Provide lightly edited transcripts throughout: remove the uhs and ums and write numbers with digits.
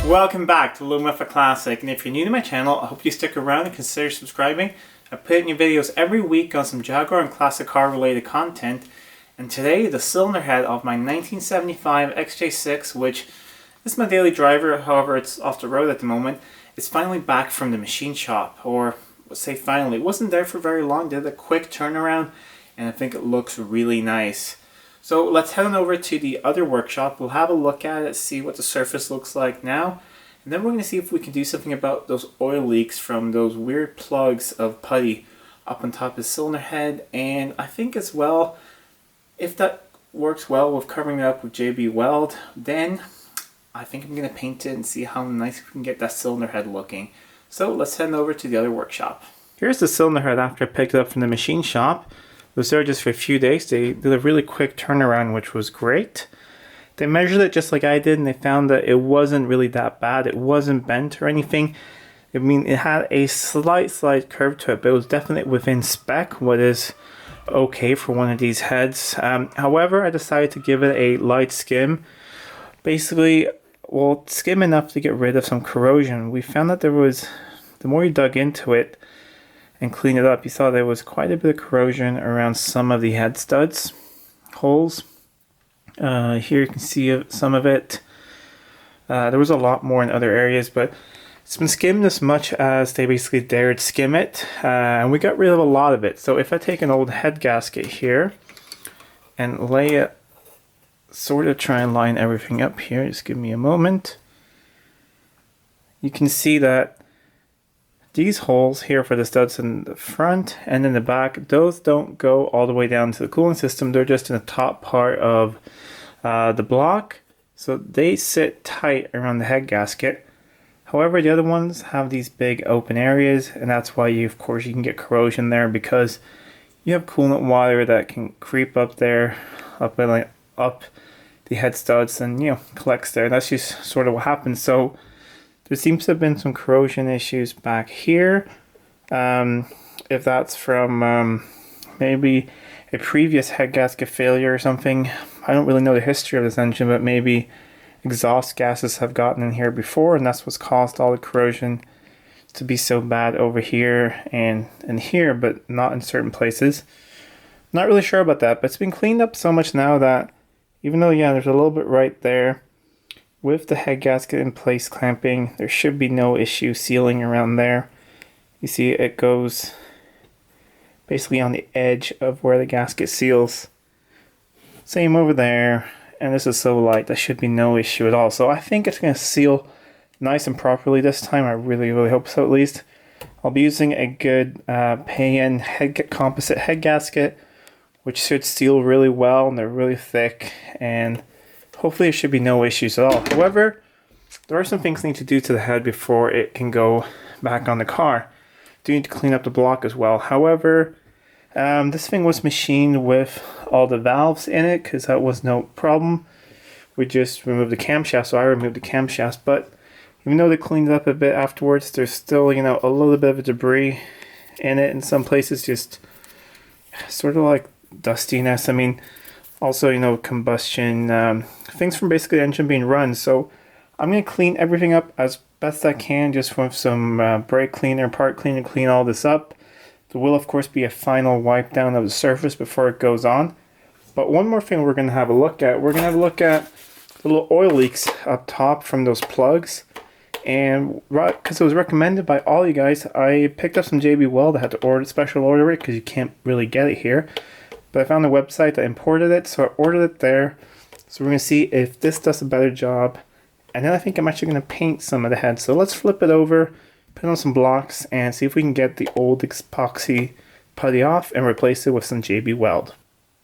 Welcome back to Living with a Classic, and if you're new to my channel, I hope you stick around and consider subscribing. I put new videos every week on some Jaguar and classic car related content, and today the cylinder head of my 1975 XJ6, which is my daily driver, however it's off the road at the moment, is finally back from the machine shop, or let's say finally. It wasn't there for very long, did a quick turnaround, and I think it looks really nice. So let's head on over to the other workshop. We'll have a look at it, see what the surface looks like now, and then we're going to see if we can do something about those oil leaks from those weird plugs of putty up on top of the cylinder head. And I think as well, if that works well with covering it up with J-B Weld, then I think I'm going to paint it and see how nice we can get that cylinder head looking. So let's head over to the other workshop. Here's the cylinder head after I picked it up from the machine shop. It was there just for a few days. They did a really quick turnaround, which was great. They measured it just like I did, and they found that it wasn't really that bad. It wasn't bent or anything. I mean, it had a slight curve to it, but it was definitely within spec, what is okay for one of these heads. However, I decided to give it a light skim. Basically, well, skim enough to get rid of some corrosion. We found that there was, the more you dug into it and cleaned it up, you saw there was quite a bit of corrosion around some of the head studs holes. Here you can see some of it. There was a lot more in other areas, but it's been skimmed as much as they basically dared skim it, and we got rid of a lot of it. So if I take an old head gasket here and lay it, sort of try and line everything up here, just give me a moment, you can see that these holes here for the studs in the front and in the back, those don't go all the way down to the cooling system. They're just in the top part of the block, so they sit tight around the head gasket. However, the other ones have these big open areas, and that's why you can get corrosion there, because you have coolant water that can creep up there, up the head studs, and collects there. That's just sort of what happens. So there seems to have been some corrosion issues back here. If that's from maybe a previous head gasket failure or something. I don't really know the history of this engine, but maybe exhaust gases have gotten in here before, and that's what's caused all the corrosion to be so bad over here and here, but not in certain places. Not really sure about that, but it's been cleaned up so much now that even though, yeah, there's a little bit right there, with the head gasket in place clamping, there should be no issue sealing around there. You see it goes basically on the edge of where the gasket seals. Same over there, and this is so light, that should be no issue at all. So I think it's going to seal nice and properly this time. I really hope so, at least. I'll be using a good pay-in composite head gasket, which should seal really well, and they're really thick, and hopefully there should be no issues at all. However, there are some things I need to do to the head before it can go back on the car. Do need to clean up the block as well. However, this thing was machined with all the valves in it, because that was no problem. We just removed the camshaft, so I removed the camshaft. But even though they cleaned it up a bit afterwards, there's still, a little bit of debris in it in some places, just sort of like dustiness. I mean, also, combustion, things from basically the engine being run. So I'm going to clean everything up as best I can, just with some brake cleaner, part cleaner, clean all this up. There will, of course, be a final wipe down of the surface before it goes on. But one more thing we're going to have a look at. We're going to have a look at the little oil leaks up top from those plugs. And because it was recommended by all you guys, I picked up some J-B Weld. I had to special order it because you can't really get it here. But I found a website that imported it, so I ordered it there. So we're going to see if this does a better job. And then I think I'm actually going to paint some of the head. So let's flip it over, put on some blocks, and see if we can get the old epoxy putty off and replace it with some J-B Weld.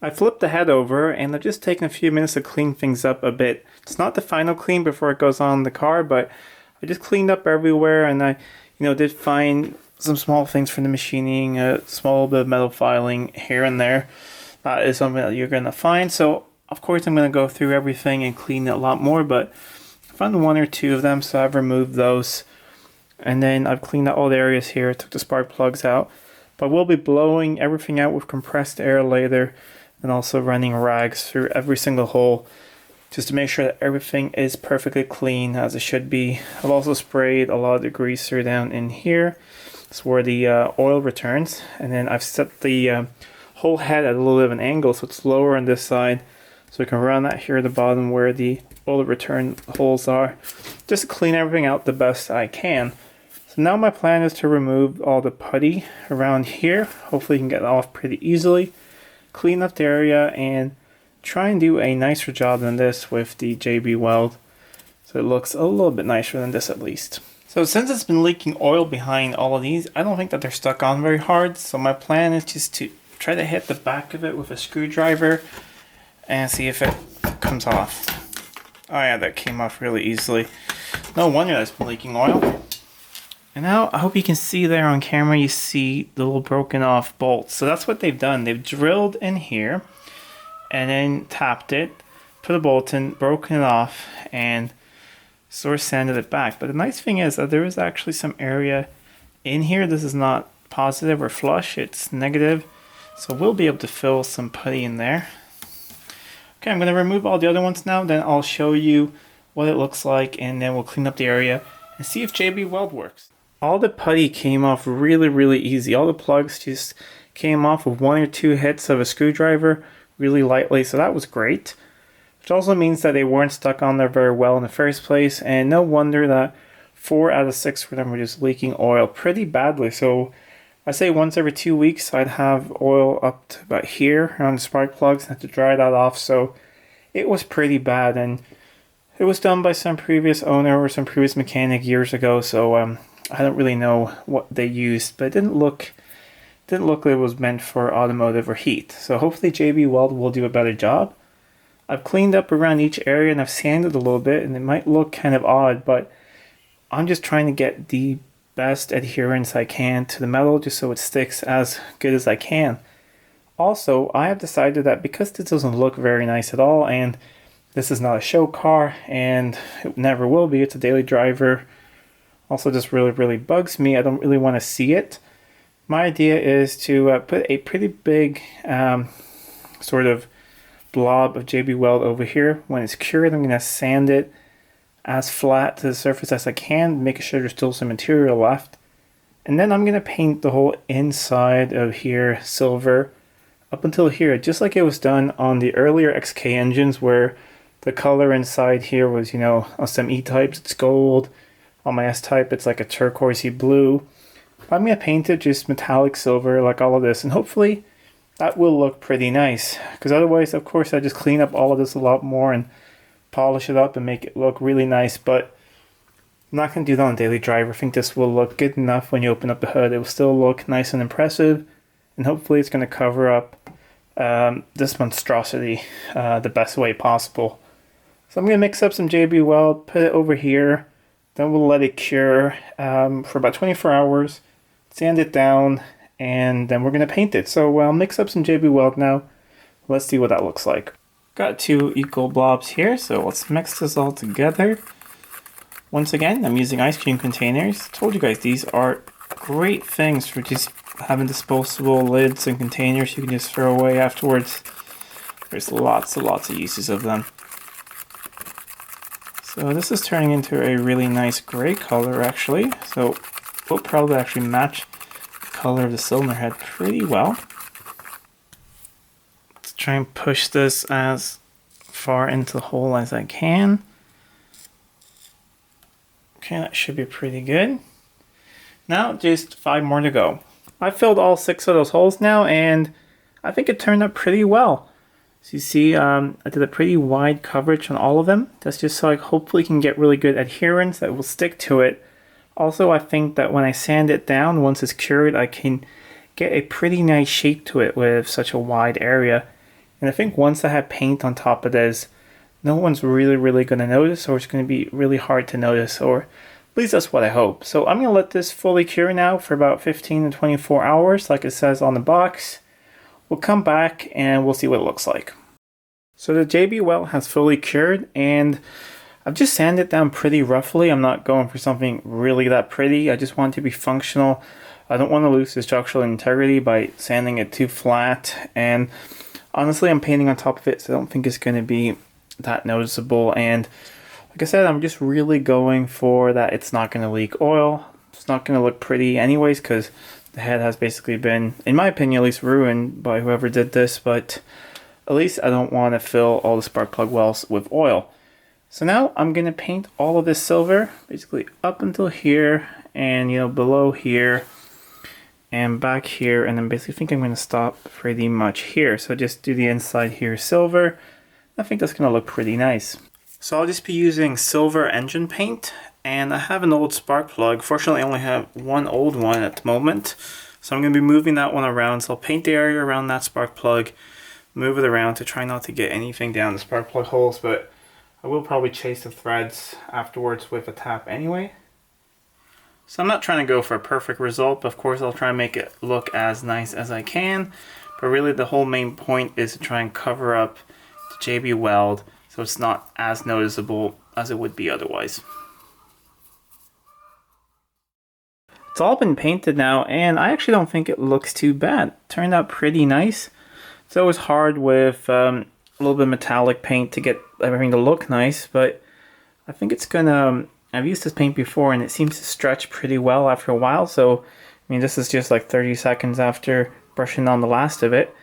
I flipped the head over, and I've just taken a few minutes to clean things up a bit. It's not the final clean before it goes on the car, but I just cleaned up everywhere, and I did find some small things from the machining, a small bit of metal filing here and there. That is something that you're going to find. So, of course, I'm going to go through everything and clean it a lot more, but I found one or two of them, so I've removed those. And then I've cleaned out all the areas here, took the spark plugs out. But we'll be blowing everything out with compressed air later, and also running rags through every single hole just to make sure that everything is perfectly clean as it should be. I've also sprayed a lot of the greaser down in here. It's where the oil returns, and then I've set the whole head at a little bit of an angle so it's lower on this side, so we can run that here at the bottom where the oil return holes are, just to clean everything out the best I can. So now my plan is to remove all the putty around here. Hopefully you can get it off pretty easily, clean up the area, and try and do a nicer job than this with the J-B Weld, so it looks a little bit nicer than this at least. So since it's been leaking oil behind all of these, I don't think that they're stuck on very hard, so my plan is just to try to hit the back of it with a screwdriver and see if it comes off. Oh yeah, that came off really easily. No wonder that's been leaking oil. And now I hope you can see there on camera, you see the little broken off bolts. So that's what they've done. They've drilled in here and then tapped it, put a bolt in, broken it off, and sort of sanded it back. But the nice thing is that there is actually some area in here. This is not positive or flush, it's negative. So we'll be able to fill some putty in there. Okay, I'm going to remove all the other ones now, then I'll show you what it looks like, and then we'll clean up the area and see if J-B Weld works. All the putty came off really easy. All the plugs just came off with 1 or 2 hits of a screwdriver really lightly, so that was great. Which also means that they weren't stuck on there very well in the first place, and no wonder that 4 out of 6 of them were just leaking oil pretty badly. So I say once every 2 weeks I'd have oil up to about here on the spark plugs and have to dry that off, so it was pretty bad. And it was done by some previous owner or some previous mechanic years ago, so I don't really know what they used, but it didn't look like it was meant for automotive or heat. So hopefully J-B Weld will do a better job. I've cleaned up around each area and I've sanded a little bit, and it might look kind of odd, but I'm just trying to get the best adherence I can to the metal just so it sticks as good as I can. Also, I have decided that because this doesn't look very nice at all, and this is not a show car and it never will be, it's a daily driver, also just really bugs me, I don't really want to see it. My idea is to put a pretty big sort of blob of J-B Weld over here. When it's cured, I'm going to sand it as flat to the surface as I can, making sure there's still some material left. And then I'm going to paint the whole inside of here silver up until here, just like it was done on the earlier XK engines where the color inside here was, you know, on some E-types it's gold, on my S-type it's like a turquoisey blue. I'm going to paint it just metallic silver like all of this, and hopefully that will look pretty nice, because otherwise of course I just clean up all of this a lot more and polish it up and make it look really nice, but I'm not going to do that on a daily driver. I think this will look good enough when you open up the hood. It will still look nice and impressive, and hopefully it's going to cover up this monstrosity the best way possible. So I'm going to mix up some J-B Weld, put it over here, then we'll let it cure for about 24 hours, sand it down, and then we're going to paint it. So I'll mix up some J-B Weld now. Let's see what that looks like. Got 2 equal blobs here, so let's mix this all together. Once again, I'm using ice cream containers. Told you guys these are great things for just having disposable lids and containers you can just throw away afterwards. There's lots and lots of uses of them. So this is turning into a really nice gray color actually, so we'll probably actually match the color of the cylinder head pretty well. Let's try and push this as far into the hole as I can. Okay, that should be pretty good. Now just 5 more to go. I filled all 6 of those holes now, and I think it turned out pretty well. So you see, I did a pretty wide coverage on all of them. That's just so I hopefully can get really good adherence that will stick to it. Also, I think that when I sand it down, once it's cured, I can get a pretty nice shape to it with such a wide area. And I think once I have paint on top of this, no one's really going to notice, or it's going to be really hard to notice, or at least that's what I hope. So I'm going to let this fully cure now for about 15 to 24 hours, like it says on the box. We'll come back and we'll see what it looks like. So the J-B Weld has fully cured, and I've just sanded it down pretty roughly. I'm not going for something really that pretty. I just want it to be functional. I don't want to lose the structural integrity by sanding it too flat. And honestly, I'm painting on top of it, so I don't think it's going to be that noticeable. And like I said, I'm just really going for that it's not going to leak oil. It's not going to look pretty anyways, because the head has basically been, in my opinion at least, ruined by whoever did this. But at least I don't want to fill all the spark plug wells with oil. So now I'm going to paint all of this silver, basically up until here, and below here, and back here, and then basically I think I'm going to stop pretty much here. So just do the inside here silver. I think that's going to look pretty nice. So I'll just be using silver engine paint, and I have an old spark plug. Fortunately I only have one old one at the moment, so I'm going to be moving that one around. So I'll paint the area around that spark plug, move it around to try not to get anything down the spark plug holes, but I will probably chase the threads afterwards with a tap anyway. So I'm not trying to go for a perfect result, but of course I'll try and make it look as nice as I can. But really the whole main point is to try and cover up the J-B Weld so it's not as noticeable as it would be otherwise. It's all been painted now, and I actually don't think it looks too bad. It turned out pretty nice. It's always hard with a little bit of metallic paint to get everything to look nice, but I think it's gonna, I've used this paint before and it seems to stretch pretty well after a while. So I mean, this is just like 30 seconds after brushing on the last of it.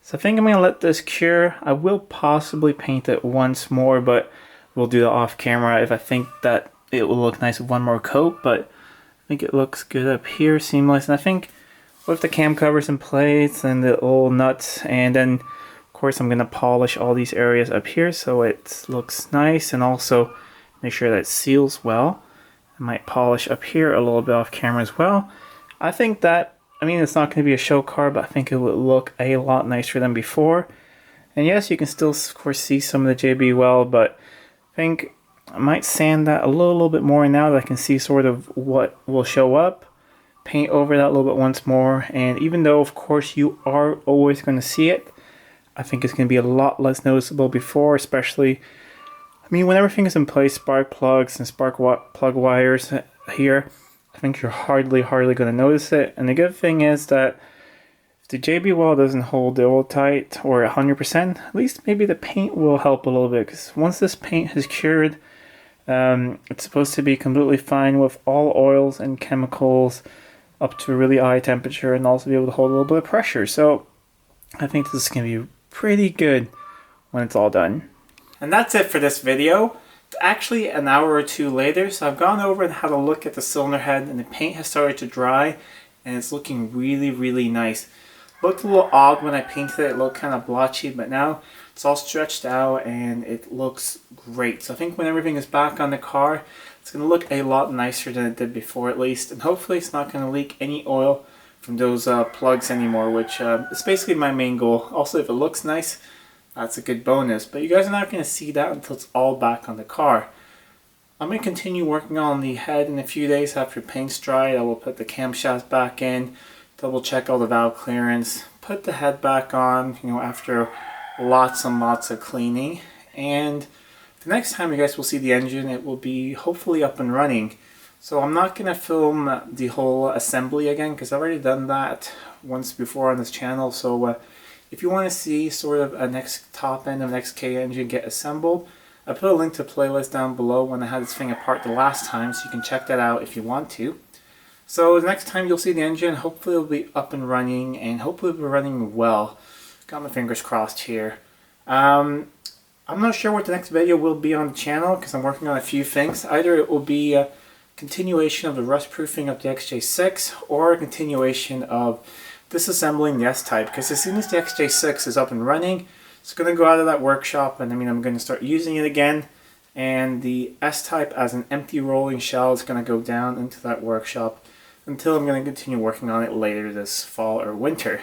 So I think I'm gonna let this cure. I will possibly paint it once more, but we'll do that off camera if I think that it will look nice with one more coat. But I think it looks good up here, seamless, and I think with the cam covers in place and the little nuts, and then of course I'm going to polish all these areas up here so it looks nice, and also make sure that it seals well. I might polish up here a little bit off camera as well. I think that, I mean, it's not going to be a show car, but I think it would look a lot nicer than before. And yes, you can still of course see some of the J-B Weld, but I think I might sand that a little bit more now that I can see sort of what will show up. Paint over that a little bit once more, and even though of course you are always going to see it, I think it's going to be a lot less noticeable before, especially, I mean, when everything is in place, spark plugs and spark plug wires here, I think you're hardly going to notice it. And the good thing is that if the J-B Weld doesn't hold the oil tight or 100%, at least maybe the paint will help a little bit, because once this paint has cured, it's supposed to be completely fine with all oils and chemicals up to a really high temperature, and also be able to hold a little bit of pressure. So I think this is going to be pretty good when it's all done. And that's it for this video. It's actually an hour or two later, so I've gone over and had a look at the cylinder head, and the paint has started to dry, and it's looking really nice. Looked a little odd when I painted it. It looked kind of blotchy, but now it's all stretched out and it looks great. So I think when everything is back on the car, it's going to look a lot nicer than it did before at least. And hopefully it's not going to leak any oil from those plugs anymore, which is basically my main goal. Also, if it looks nice, that's a good bonus. But you guys are not going to see that until it's all back on the car. I'm going to continue working on the head in a few days after paint's dried. I will put the camshafts back in, double check all the valve clearance, put the head back on, after lots and lots of cleaning. And the next time you guys will see the engine, it will be hopefully up and running. So I'm not going to film the whole assembly again, because I've already done that once before on this channel. So if you want to see sort of a next top end of an XK engine get assembled, I put a link to a playlist down below when I had this thing apart the last time, so you can check that out if you want to. So the next time you'll see the engine, hopefully it'll be up and running, and hopefully it'll be running well. Got my fingers crossed here. I'm not sure what the next video will be on the channel, because I'm working on a few things. Either it will be a continuation of the rust proofing of the XJ6, or a continuation of disassembling the S-Type, because as soon as the XJ6 is up and running, it's going to go out of that workshop, and I'm going to start using it again. And the S-Type as an empty rolling shell is going to go down into that workshop until I'm going to continue working on it later this fall or winter.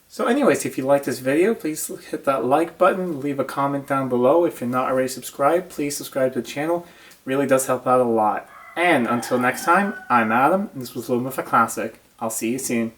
So anyways, if you like this video, please hit that like button, leave a comment down below. If you're not already subscribed, please subscribe to the channel. It really does help out a lot. And until next time, I'm Adam, and this was Living with a Classic. I'll see you soon.